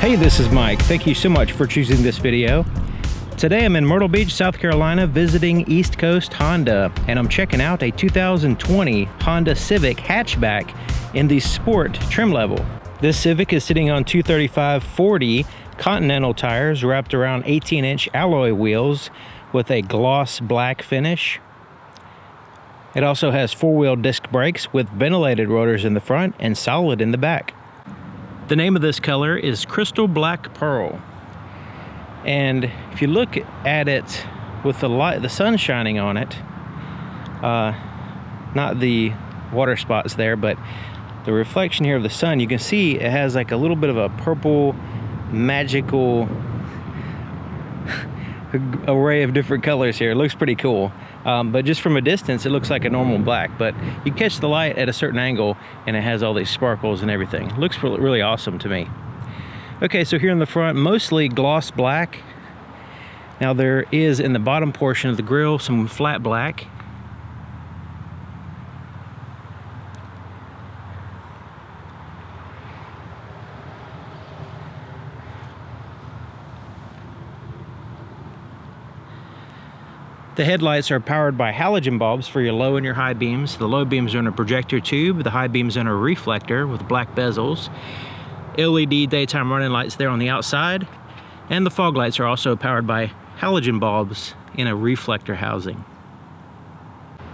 Hey, this is Mike. Thank you so much for choosing this video. Today I'm in Myrtle Beach, South Carolina, visiting East Coast Honda, and I'm checking out a 2020 Honda Civic hatchback in the Sport trim level. This Civic is sitting on 235/40 Continental tires wrapped around 18-inch alloy wheels with a gloss black finish. It also has four-wheel disc brakes with ventilated rotors in the front and solid in the back. The name of this color is Crystal Black Pearl. And if you look at it with the sun shining on it, not the water spots there, but the reflection here of the sun, you can see it has like a little bit of a purple, magical array of different colors here. It looks pretty cool. But just from a distance, it looks like a normal black, but you catch the light at a certain angle and it has all these sparkles and everything. It looks really awesome to me. Okay, so here in the front, mostly gloss black. Now there is in the bottom portion of the grille some flat black. The headlights are powered by halogen bulbs for your low and your high beams. The low beams are in a projector tube, the high beams are in a reflector with black bezels. LED daytime running lights there on the outside, and the fog lights are also powered by halogen bulbs in a reflector housing.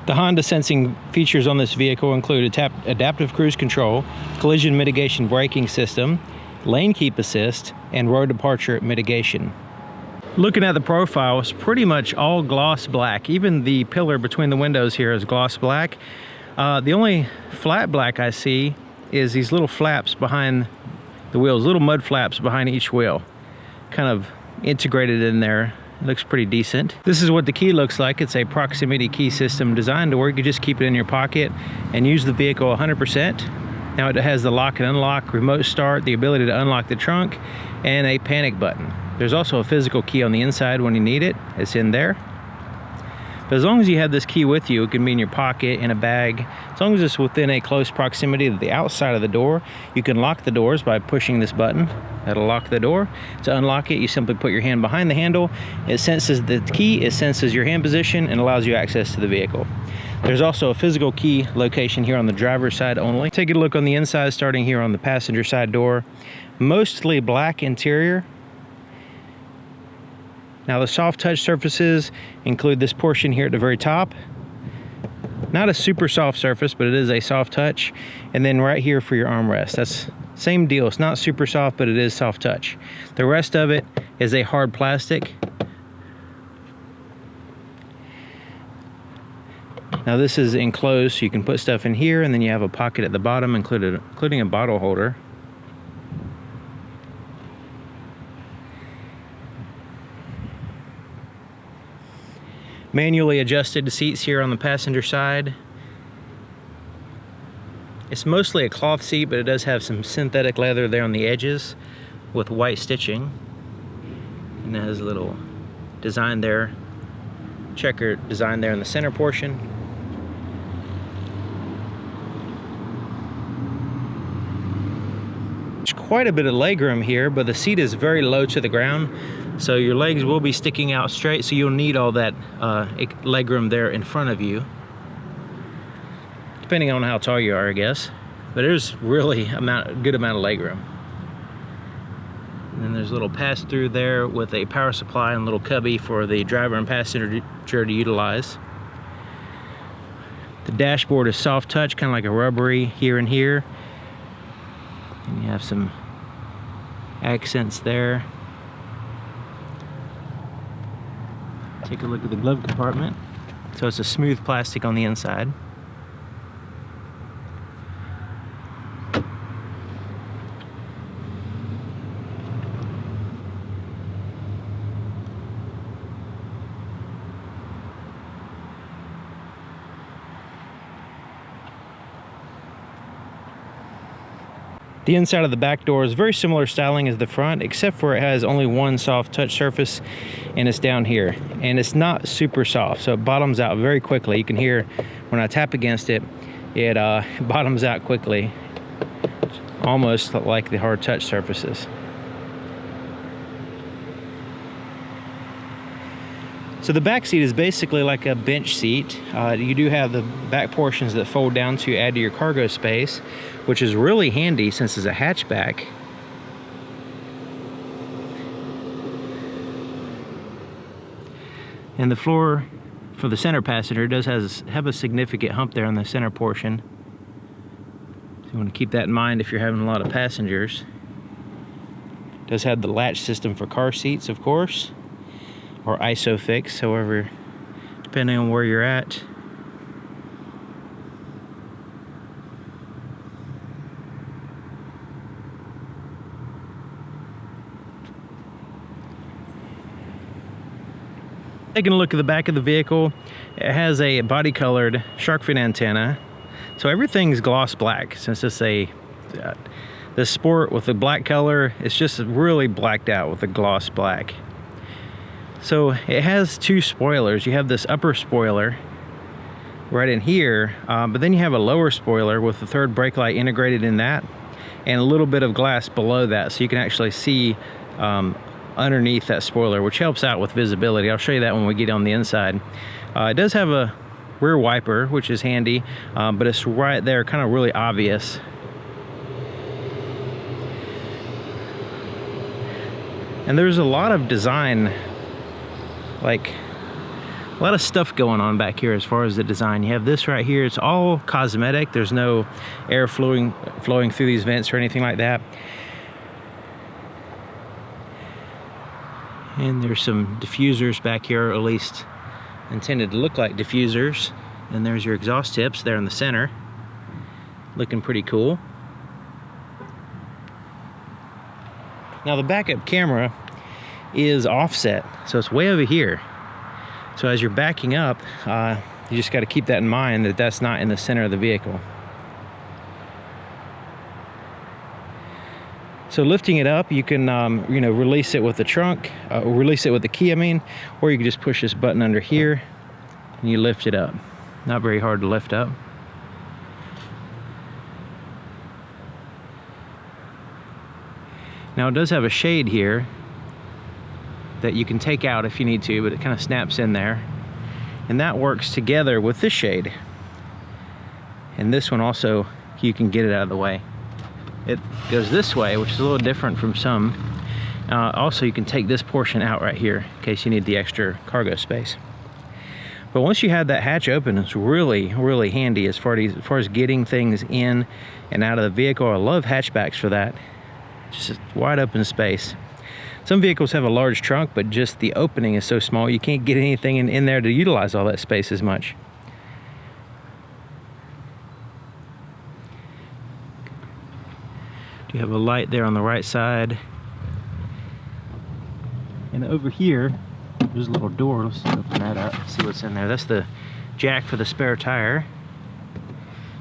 The Honda sensing features on this vehicle include adaptive cruise control, collision mitigation braking system, lane keep assist, and road departure mitigation. Looking at the profile, it's pretty much all gloss black. Even the pillar between the windows here is gloss black. The only flat black I see is these little flaps behind the wheels, little mud flaps behind each wheel. Kind of integrated in there. It looks pretty decent. This is what the key looks like. It's a proximity key system designed to where you can just keep it in your pocket and use the vehicle 100%. Now it has the lock and unlock, remote start, the ability to unlock the trunk, and a panic button. There's also a physical key on the inside when you need it. It's in there. But as long as you have this key with you, it can be in your pocket, in a bag. As long as it's within a close proximity to the outside of the door, you can lock the doors by pushing this button. That'll lock the door. To unlock it, you simply put your hand behind the handle. It senses the key, it senses your hand position, and allows you access to the vehicle. There's also a physical key location here on the driver's side only. Take a look on the inside, starting here on the passenger side door. Mostly black interior. Now the soft touch surfaces include this portion here at the very top. Not a super soft surface, but it is a soft touch. And then right here for your armrest. That's same deal. It's not super soft, but it is soft touch. The rest of it is a hard plastic. Now this is enclosed, so you can put stuff in here, and then you have a pocket at the bottom, including a bottle holder. Manually adjusted seats here on the passenger side. It's mostly a cloth seat, but it does have some synthetic leather there on the edges with white stitching. And it has a little design there, checker design there in the center portion. There's quite a bit of legroom here, but the seat is very low to the ground. So your legs will be sticking out straight, so you'll need all that legroom there in front of you. Depending on how tall you are, I guess. But there's really a good amount of legroom. And then there's a little pass-through there with a power supply and a little cubby for the driver and passenger to utilize. The dashboard is soft touch, kind of like a rubbery here and here. And you have some accents there. Take a look at the glove compartment. So it's a smooth plastic on the inside. The inside of the back door is very similar styling as the front, except for it has only one soft touch surface, and it's down here. And it's not super soft, so it bottoms out very quickly. You can hear when I tap against it, it bottoms out quickly, almost like the hard touch surfaces. So the back seat is basically like a bench seat. You do have the back portions that fold down to add to your cargo space, which is really handy since it's a hatchback. And the floor for the center passenger does have a significant hump there on the center portion. So you want to keep that in mind if you're having a lot of passengers. It does have the latch system for car seats, of course, or ISOFIX, however, depending on where you're at. Taking a look at the back of the vehicle, it has a body colored shark fin antenna. So everything's gloss black. Since it's this Sport with the black color, it's just really blacked out with the gloss black. So it has two spoilers. You have this upper spoiler right in here, but then you have a lower spoiler with the third brake light integrated in that, and a little bit of glass below that, so you can actually see underneath that spoiler, which helps out with visibility. I'll show you that when we get on the inside. It does have a rear wiper, which is handy, but it's right there, kind of really obvious. And there's a lot of design, like a lot of stuff going on back here as far as the design. You have this right here, it's all cosmetic. There's no air flowing through these vents or anything like that. And there's some diffusers back here, or at least intended to look like diffusers. And there's your exhaust tips there in the center, looking pretty cool. Now the backup camera is offset, so it's way over here. So as you're backing up, you just got to keep that in mind, that that's not in the center of the vehicle. So lifting it up, you can release it with the trunk, release it with the key, or you can just push this button under here and you lift it up. Not very hard to lift up. Now it does have a shade here that you can take out if you need to, but it kind of snaps in there. And that works together with this shade. And this one also, you can get it out of the way. It goes this way, which is a little different from some. Also, you can take this portion out right here in case you need the extra cargo space. But once you have that hatch open, it's really, really handy as far as getting things in and out of the vehicle. I love hatchbacks for that. Just a wide open space. Some vehicles have a large trunk, but just the opening is so small, you can't get anything in there to utilize all that space as much. You have a light there on the right side. And over here, there's a little door. Let's open that up, see what's in there. That's the jack for the spare tire.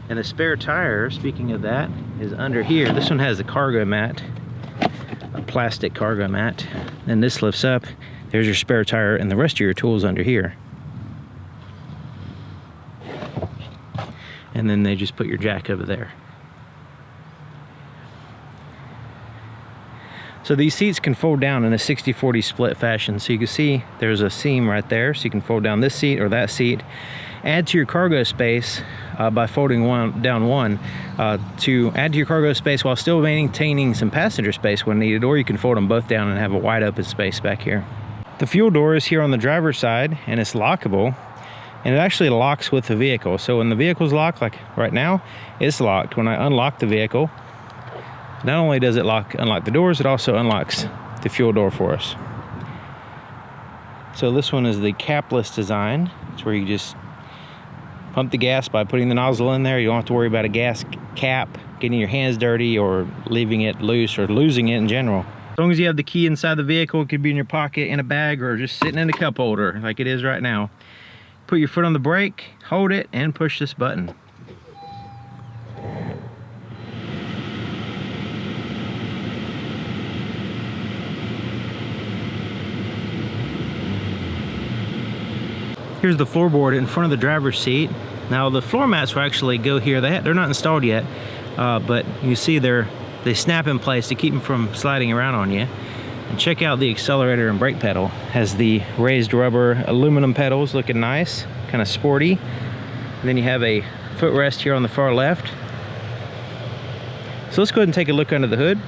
And the spare tire, speaking of that, is under here. This one has a cargo mat, a plastic cargo mat. Then this lifts up. There's your spare tire and the rest of your tools under here. And then they just put your jack over there. So these seats can fold down in a 60-40 split fashion. So you can see there's a seam right there. So you can fold down this seat or that seat. Add to your cargo space by folding down one to add to your cargo space while still maintaining some passenger space when needed, or you can fold them both down and have a wide open space back here. The fuel door is here on the driver's side, and it's lockable, and it actually locks with the vehicle. So when the vehicle's locked, like right now, it's locked. When I unlock the vehicle, not only does it unlock the doors, it also unlocks the fuel door for us. So this one is the capless design. It's where you just pump the gas by putting the nozzle in there. You don't have to worry about a gas cap, getting your hands dirty, or leaving it loose, or losing it in general. As long as you have the key inside the vehicle, it could be in your pocket, in a bag, or just sitting in a cup holder like it is right now. Put your foot on the brake, hold it, and push this button. Here's the floorboard in front of the driver's seat. Now the floor mats will actually go here. They're not installed yet, but you see they snap in place to keep them from sliding around on you. And check out the accelerator and brake pedal. Has the raised rubber aluminum pedals, looking nice, kind of sporty. And then you have a footrest here on the far left. So let's go ahead and take a look under the hood.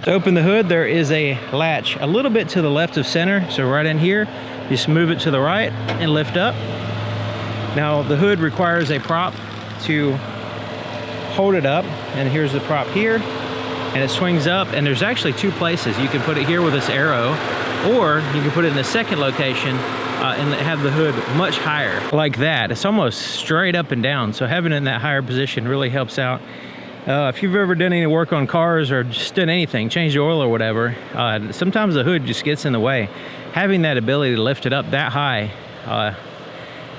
To open the hood, there is a latch a little bit to the left of center. So right in here, just move it to the right and lift up. Now the hood requires a prop to hold it up. And here's the prop here. And it swings up, and there's actually two places. You can put it here with this arrow, or you can put it in the second location and have the hood much higher, like that. It's almost straight up and down. So having it in that higher position really helps out. If you've ever done any work on cars or just done anything, changed the oil or whatever, sometimes the hood just gets in the way. Having that ability to lift it up that high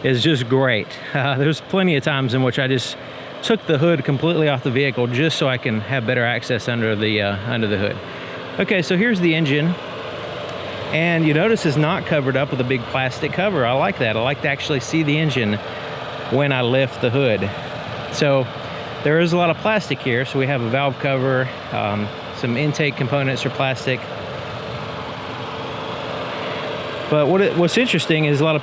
is just great. There's plenty of times in which I just took the hood completely off the vehicle just so I can have better access under the hood. Okay, so here's the engine, and you notice it's not covered up with a big plastic cover. I like that. I like to actually see the engine when I lift the hood. So there is a lot of plastic here. So we have a valve cover, some intake components are plastic. But what's interesting is a lot of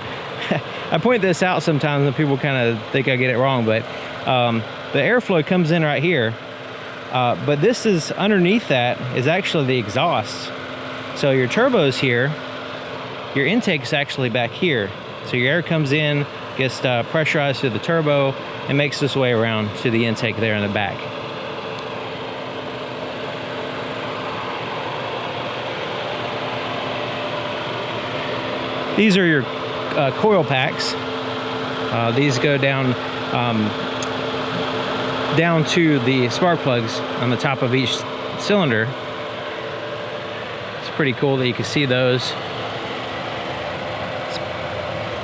I point this out sometimes and people kind of think I get it wrong, but the airflow comes in right here, but this is underneath that is actually the exhaust. So your turbo's here, your intake's actually back here. So your air comes in, gets pressurized through the turbo, and makes its way around to the intake there in the back. These are your coil packs. These go down to the spark plugs on the top of each cylinder. It's pretty cool that you can see those.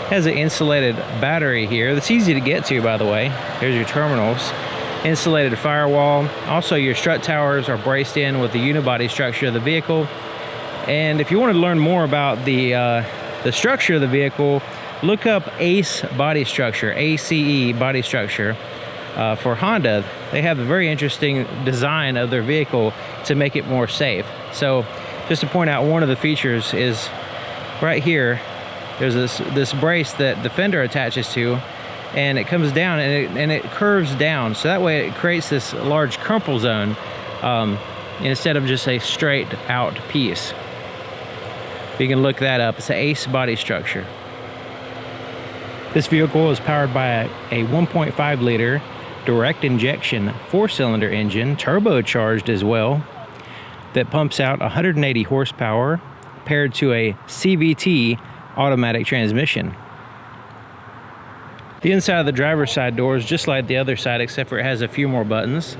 It has an insulated battery here that's easy to get to, by the way. There's your terminals. Insulated firewall. Also, your strut towers are braced in with the unibody structure of the vehicle. And if you want to learn more about the structure of the vehicle, look up ACE body structure, ACE body structure. For Honda, they have a very interesting design of their vehicle to make it more safe. So just to point out, one of the features is right here, there's this brace that the fender attaches to, and it comes down and it curves down. So that way it creates this large crumple zone instead of just a straight out piece. You can look that up. It's an ACE body structure. This vehicle is powered by a 1.5 liter direct injection 4-cylinder engine, turbocharged as well, that pumps out 180 horsepower paired to a CVT automatic transmission. The inside of the driver's side door is just like the other side, except for it has a few more buttons.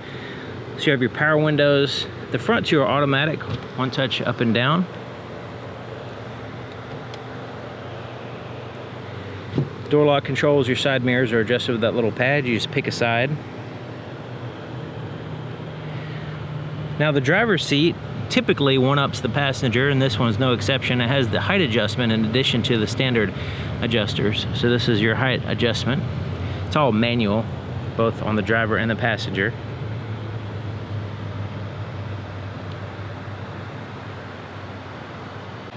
So you have your power windows. The front two are automatic, one touch up and down. Door lock controls, your side mirrors are adjusted with that little pad. You just pick a side. Now the driver's seat typically one-ups the passenger, and this one's no exception. It has the height adjustment in addition to the standard adjusters. So this is your height adjustment. It's all manual, both on the driver and the passenger.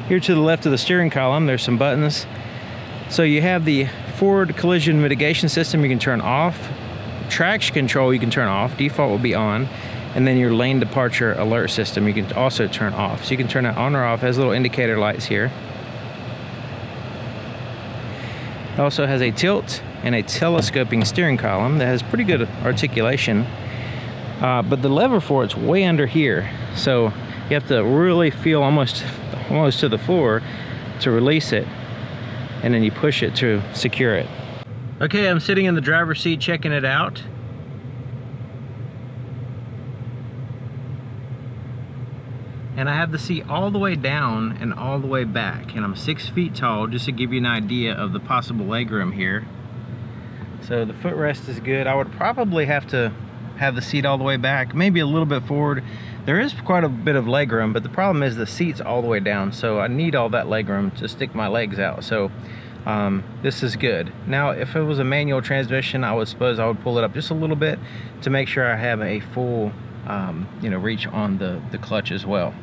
Here to the left of the steering column, there's some buttons. So you have the forward collision mitigation system you can turn off. Traction control you can turn off, default will be on. And then your lane departure alert system you can also turn off. So you can turn it on or off. It has little indicator lights here. It also has a tilt and a telescoping steering column that has pretty good articulation. But the lever for it's way under here. So you have to really feel almost to the floor to release it. And then you push it to secure it. Okay, I'm sitting in the driver's seat checking it out. And I have the seat all the way down and all the way back. And I'm 6 feet tall, just to give you an idea of the possible legroom here. So the footrest is good. I would probably have to have the seat all the way back, maybe a little bit forward. There is quite a bit of legroom, but the problem is the seat's all the way down. So I need all that legroom to stick my legs out. So this is good. Now, if it was a manual transmission, I would suppose I would pull it up just a little bit to make sure I have a full reach on the clutch as well.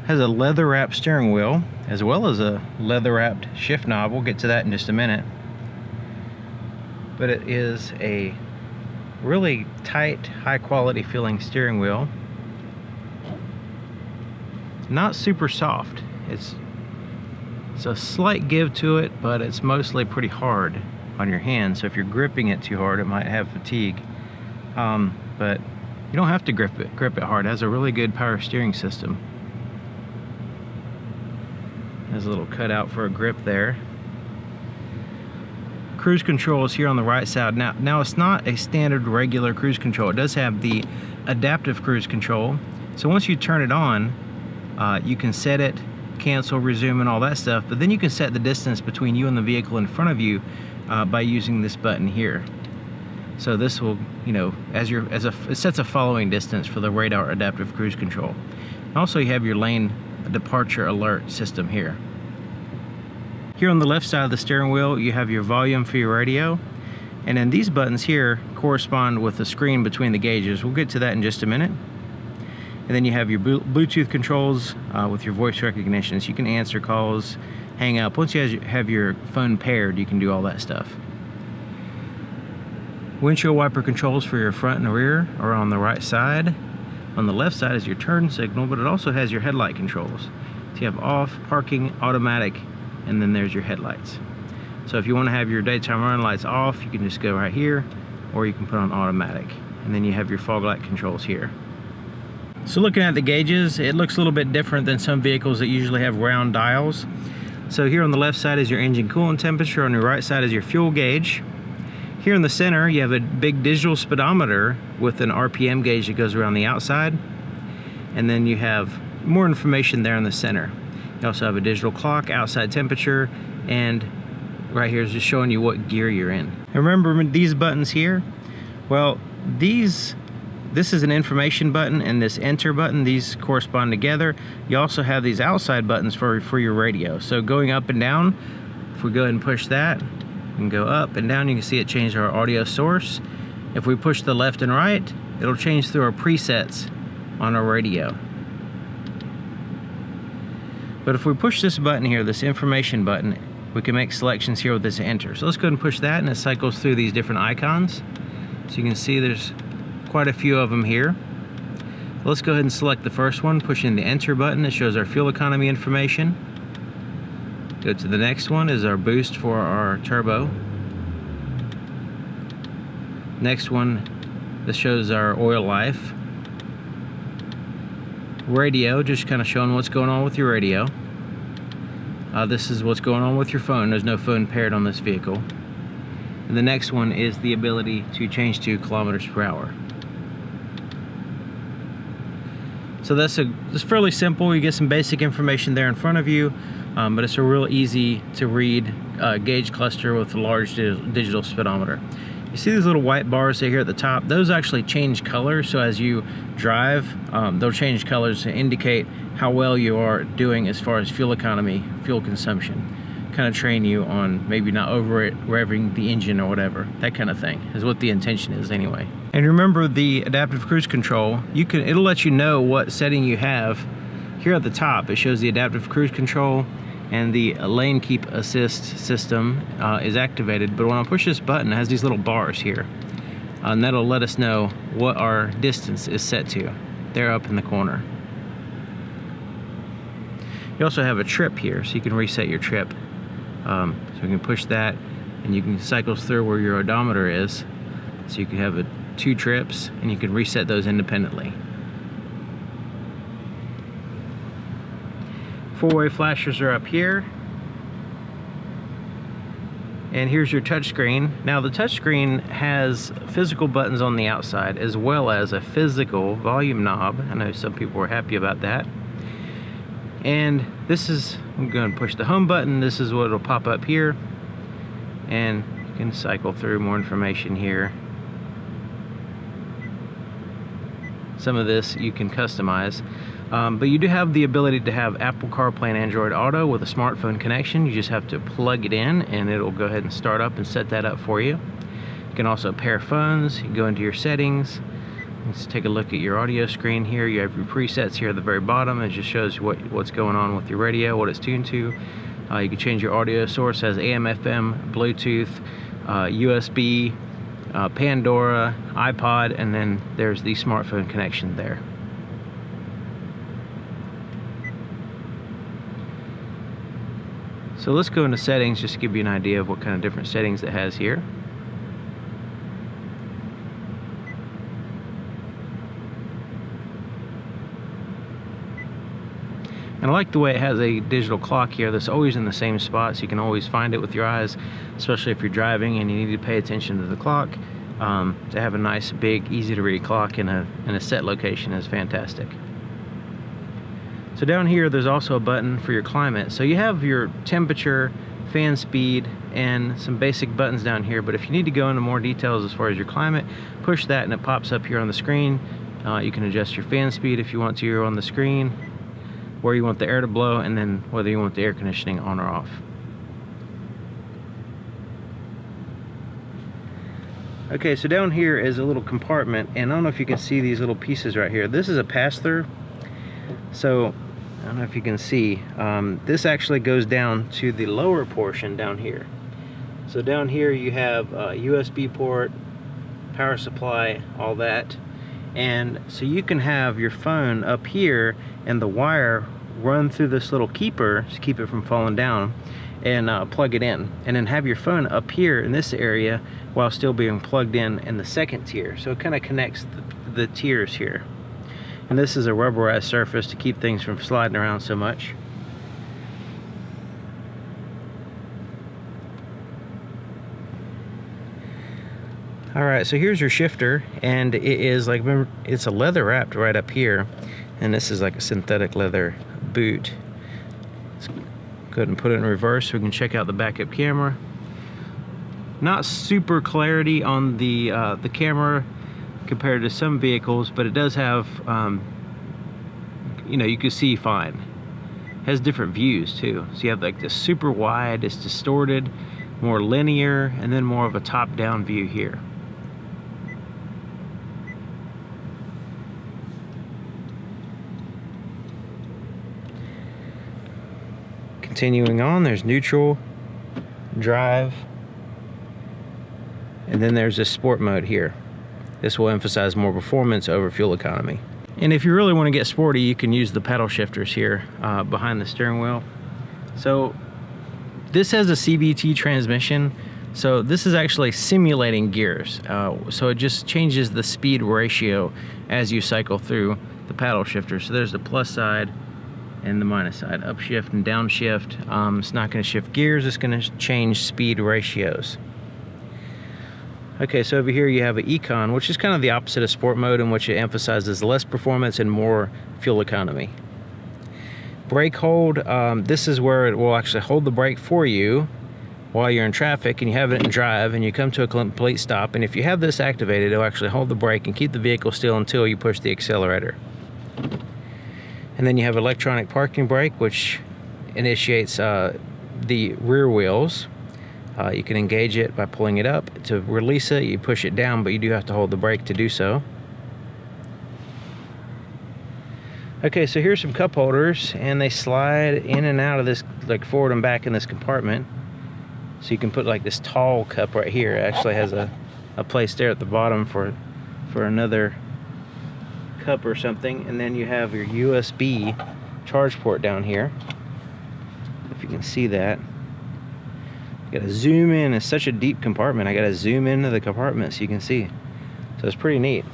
has a leather wrapped steering wheel as well as a leather wrapped shift knob. We'll get to that in just a minute. But it is a really tight, high quality feeling steering wheel. Not super soft. It's a slight give to it, but it's mostly pretty hard on your hand. So if you're gripping it too hard, it might have fatigue. But you don't have to grip it hard. It has a really good power steering system. There's a little cutout for a grip there. Cruise control is here on the right side. Now it's not a standard regular cruise control. It does have the adaptive cruise control. So once you turn it on, you can set it, cancel, resume, and all that stuff. But then you can set the distance between you and the vehicle in front of you by using this button here. So this will, you know, it sets a following distance for the radar adaptive cruise control. Also, you have your lane departure alert system here. Here on the left side of the steering wheel, you have your volume for your radio, and then these buttons here correspond with the screen between the gauges. We'll get to that in just a minute. And then you have your Bluetooth controls with your voice recognition, so you can answer calls, hang up. Once you have your phone paired, you can do all that stuff. Windshield wiper controls for your front and rear are on the right side. On the left side is your turn signal, but it also has your headlight controls. So you have off, parking, automatic, and then there's your headlights. So if you want to have your daytime running lights off, you can just go right here, or you can put on automatic. And then you have your fog light controls here. So looking at the gauges, it looks a little bit different than some vehicles that usually have round dials. So here on the left side is your engine coolant temperature, on your right side is your fuel gauge. Here in the center, you have a big digital speedometer with an RPM gauge that goes around the outside. And then you have more information there in the center. You also have a digital clock, outside temperature, and right here is just showing you what gear you're in. And remember these buttons here? Well, this is an information button, and this enter button, these correspond together. You also have these outside buttons for your radio. So going up and down, if we go ahead and push that, and go up and down, you can see it changed our audio source. If we push the left and right, it'll change through our presets on our radio. But if we push this button here, this information button, we can make selections here with this enter. So let's go ahead and push that, and it cycles through these different icons. So you can see there's quite a few of them here. Let's go ahead and select the first one, pushing the enter button. It shows our fuel economy information. Go to the next one is our boost for our turbo. Next one, this shows our oil life. Radio, just kind of showing what's going on with your radio. This is what's going on with your phone. There's no phone paired on this vehicle. And the next one is the ability to change to kilometers per hour. So it's fairly simple. You get some basic information there in front of you. But it's a real easy to read gauge cluster with a large digital speedometer. You see these little white bars here at the top? Those actually change color, so as you drive, they'll change colors to indicate how well you are doing as far as fuel economy, fuel consumption. Kind of train you on maybe not revving the engine or whatever. That kind of thing is what the intention is anyway. And remember the adaptive cruise control, it'll let you know what setting you have. Here at the top, it shows the adaptive cruise control, and the lane keep assist system is activated. But when I push this button, it has these little bars here, and that'll let us know what our distance is set to. They're up in the corner. You also have a trip here, so you can reset your trip. So you can push that, and you can cycle through where your odometer is. So you can have 2 trips, and you can reset those independently. 4-way flashers are up here. And here's your touchscreen. Now the touchscreen has physical buttons on the outside as well as a physical volume knob. I know some people were happy about that. And I'm going to push the home button. This is what will pop up here. And you can cycle through more information here. Some of this you can customize. But you do have the ability to have Apple CarPlay and Android Auto with a smartphone connection. You just have to plug it in and it'll go ahead and start up and set that up for you. You can also pair phones. You can go into your settings. Let's take a look at your audio screen here. You have your presets here at the very bottom. It just shows what's going on with your radio, what it's tuned to. You can change your audio source as AM, FM, Bluetooth, USB, Pandora, iPod, and then there's the smartphone connection there. So let's go into settings just to give you an idea of what kind of different settings it has here. And I like the way it has a digital clock here that's always in the same spot, so you can always find it with your eyes, especially if you're driving and you need to pay attention to the clock. To have a nice, big, easy to read clock in a set location is fantastic. So down here there's also a button for your climate. So you have your temperature, fan speed, and some basic buttons down here, but if you need to go into more details as far as your climate, push that and it pops up here on the screen. You can adjust your fan speed if you want to on the screen, where you want the air to blow, and then whether you want the air conditioning on or off. Okay, so down here is a little compartment, and I don't know if you can see these little pieces right here. This is a pass-through. So I don't know if you can see, this actually goes down to the lower portion down here. So down here you have a USB port, power supply, all that. And so you can have your phone up here and the wire run through this little keeper to keep it from falling down, and plug it in, and then have your phone up here in this area while still being plugged in the second tier. So it kind of connects the tiers here. And this is a rubberized surface to keep things from sliding around so much. Alright, so here's your shifter, and it is like, remember, it's a leather wrapped right up here, and this is like a synthetic leather boot. Let's go ahead and put it in reverse so we can check out the backup camera. Not super clarity on the camera compared to some vehicles, but it does have, you know, you can see fine. It has different views too. So you have like this super wide, it's distorted, more linear, and then more of a top-down view here. Continuing on, there's neutral, drive, and then there's this sport mode here. This will emphasize more performance over fuel economy. And if you really want to get sporty, you can use the paddle shifters here behind the steering wheel. So this has a CVT transmission, so this is actually simulating gears. So it just changes the speed ratio as you cycle through the paddle shifter. So there's the plus side and the minus side, upshift and downshift. It's not going to shift gears, it's going to change speed ratios. Okay, so over here you have an Econ, which is kind of the opposite of sport mode, in which it emphasizes less performance and more fuel economy. Brake hold, this is where it will actually hold the brake for you while you're in traffic and you have it in drive and you come to a complete stop, and if you have this activated, it'll actually hold the brake and keep the vehicle still until you push the accelerator. And then you have electronic parking brake, which initiates the rear wheels. You can engage it by pulling it up. To release it, you push it down, but you do have to hold the brake to do so. Okay, so here's some cup holders, and they slide in and out of this, like forward and back in this compartment. So you can put like this tall cup right here. It actually has a place there at the bottom for another cup or something. And then you have your USB charge port down here, if you can see that. Gotta zoom in. It's such a deep compartment. I gotta zoom into the compartment so you can see. So it's pretty neat.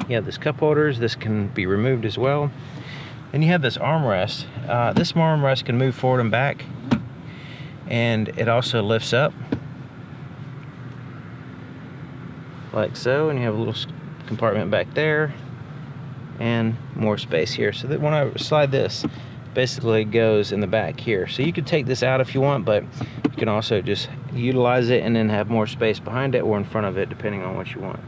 You have this cup holders. This can be removed as well. And you have this armrest. This armrest can move forward and back, and it also lifts up like so. And you have a little compartment back there, and more space here. So that when I slide this, basically goes in the back here. So you could take this out if you want, but you can also just utilize it and then have more space behind it or in front of it, depending on what you want.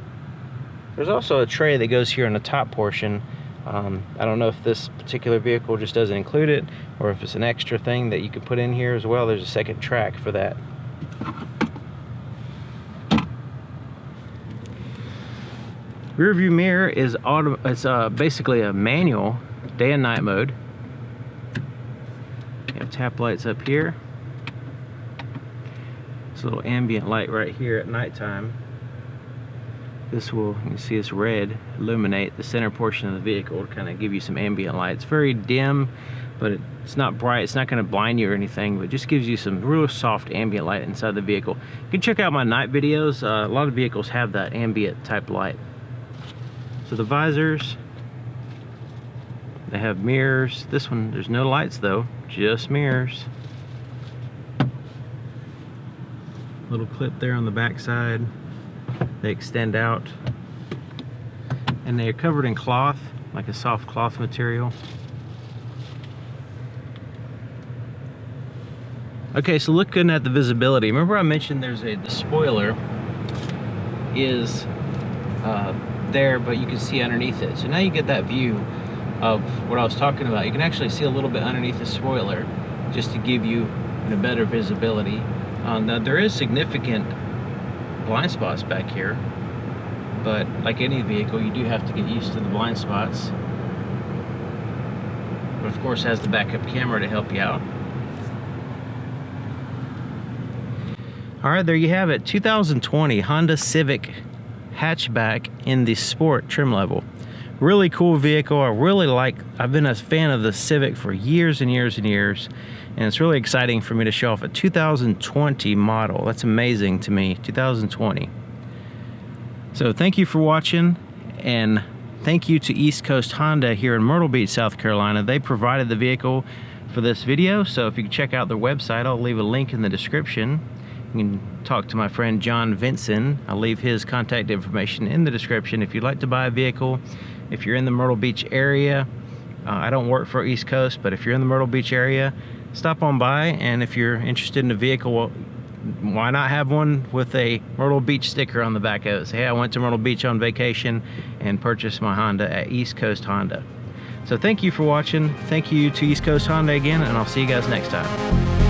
There's also a tray that goes here in the top portion. I don't know if this particular vehicle just doesn't include it, or if it's an extra thing that you can put in here as well. There's a second track for that. Rear view mirror is basically a manual day and night mode. You have tap lights up here. This little ambient light right here at nighttime. This will, you can see it's red, illuminate the center portion of the vehicle to kind of give you some ambient light. It's very dim, but it's not bright. It's not going to blind you or anything, but it just gives you some real soft ambient light inside the vehicle. You can check out my night videos. A lot of vehicles have that ambient type light. So the visors, they have mirrors. This one, there's no lights though, just mirrors. Little clip there on the back side. They extend out, and they are covered in cloth, like a soft cloth material. Okay, so looking at the visibility, remember I mentioned there's the spoiler is there, but you can see underneath it. So now you get that view of what I was talking about. You can actually see a little bit underneath the spoiler just to give you better visibility. Now there is significant blind spots back here, but like any vehicle, you do have to get used to the blind spots. But of course, it has the backup camera to help you out. All right, there you have it. 2020 Honda Civic hatchback in the sport trim level. Really cool vehicle. I've been a fan of the Civic for years and years and years, and it's really exciting for me to show off a 2020 model. That's amazing to me, 2020. So thank you for watching, and thank you to East Coast Honda here in Myrtle Beach, South Carolina. They provided the vehicle for this video, so if you can check out their website, I'll leave a link in the description. You can talk to my friend John Vinson. I'll leave his contact information in the description if you'd like to buy a vehicle. If you're in the Myrtle Beach area, I don't work for East Coast, but if you're in the Myrtle Beach area, stop on by, and if you're interested in a vehicle, well, why not have one with a Myrtle Beach sticker on the back of it? Say, hey, I went to Myrtle Beach on vacation and purchased my Honda at East Coast Honda. So thank you for watching. Thank you to East Coast Honda again, and I'll see you guys next time.